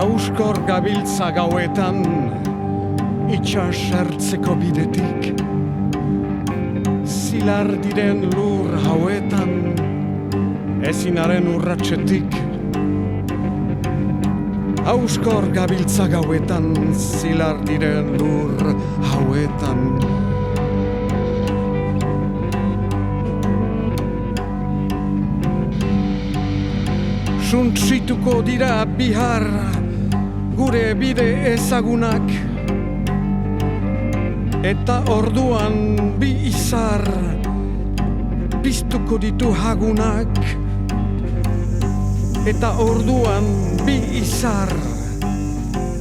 Auskor gabiltza gauetan, itxasertzeko bidetik. Zilar diren lur hauetan, ezinaren urratsetik. Auskor gabiltza gauetan, zilar diren lur hauetan. Suntsituko dira bihar, gure bide ezagunak, eta orduan bi izar piztuko ditu hagunak, eta orduan bi izar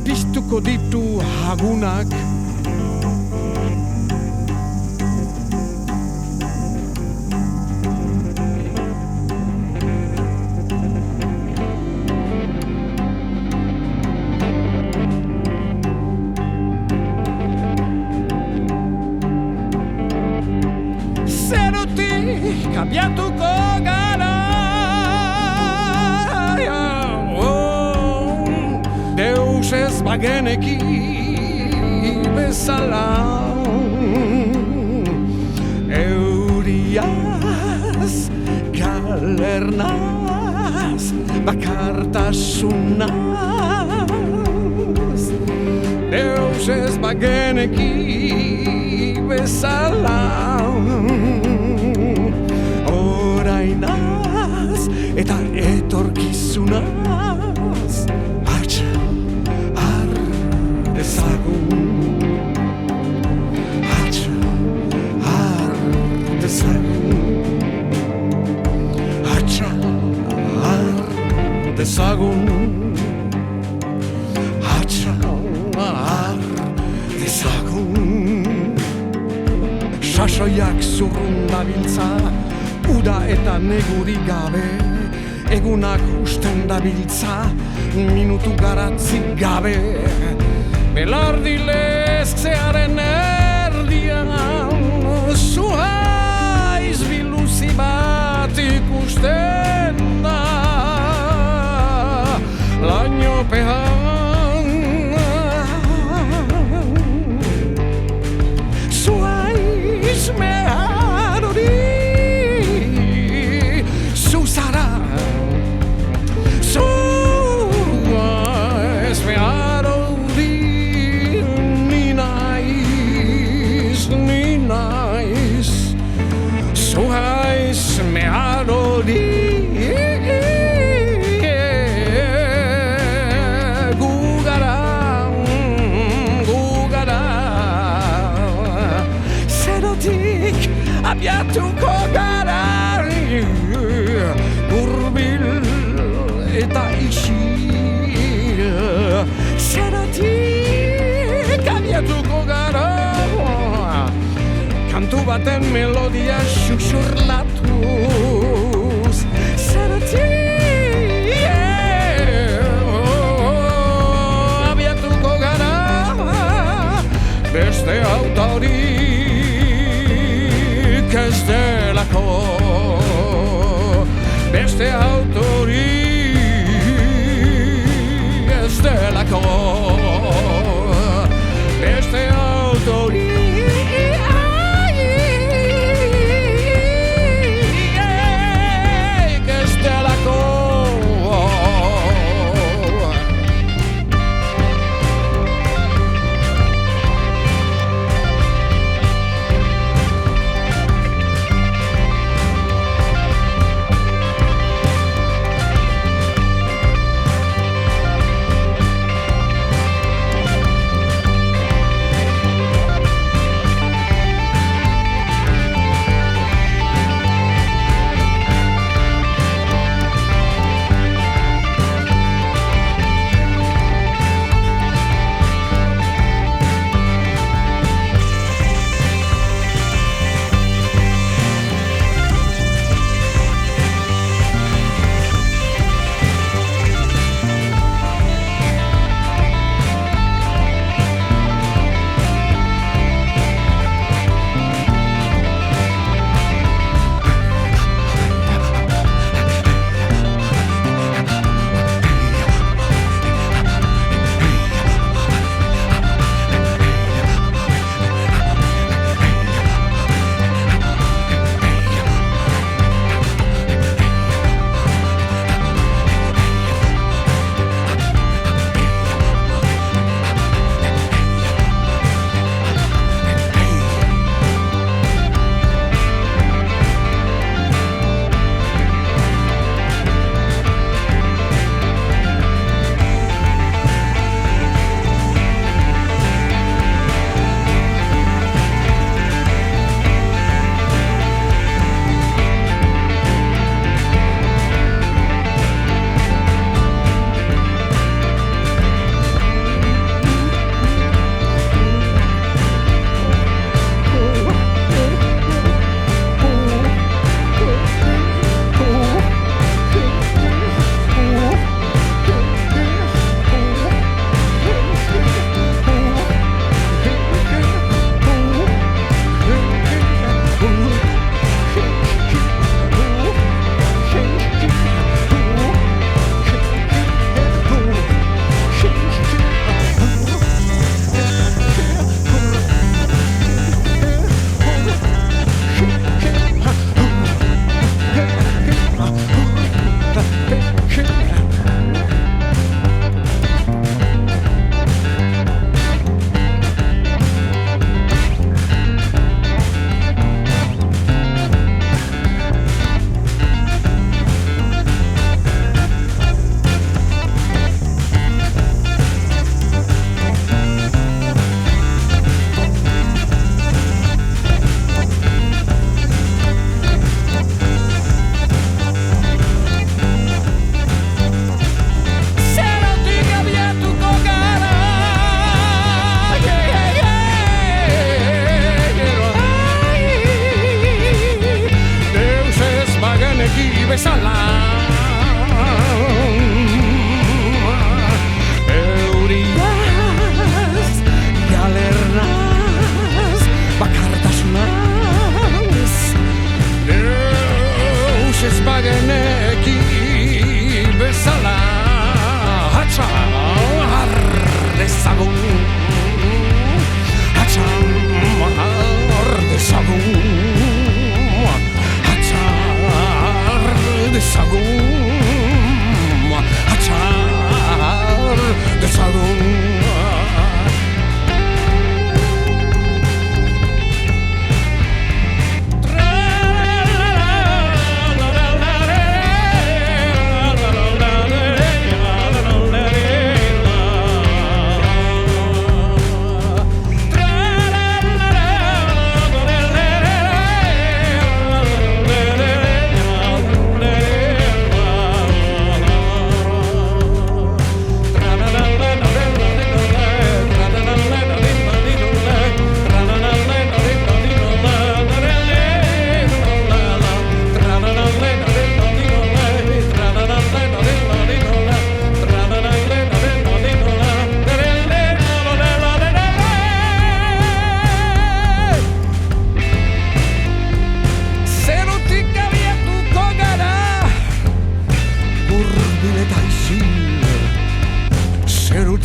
piztuko ditu hagunak. Abiatuko gara, Deus ez bageneki bezala, euriaz, galernaz, bakartasunaz, Deus ez bageneki bezala. Orainaz eta etorkizunaz atxa har dezagun, atxa har dezagun, atxa har dezagun, atxa har dezagun. Sasoiak zurrun dabiltza, uda eta neguri gabe, egunak usten dabiltza, minutu garatzik gabe. Belardi leztzearen erdian, zuhaiz biluzi bat ikusten da, lainopean. Zuhaiz mehar hori, abiatuko gara, hurbil eta isil. Zeratik abiatuko gara, kantu baten melodia xuxurlatuz. Zeratik abiatuko gara, beste autorik ez delako, beste autorik ez delako, beste autorik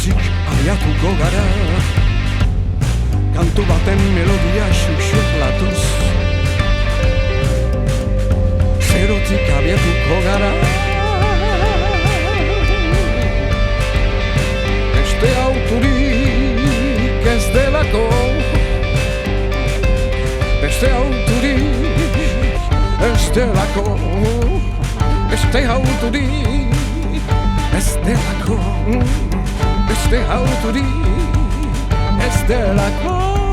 zerotik abiatuko gara, kantu baten melodia xuxurlatuz. Zerotik abiatuko gara, beste autorik ez delako, beste autorik ez delako, beste autorik ez delako, beste autorik ez delako.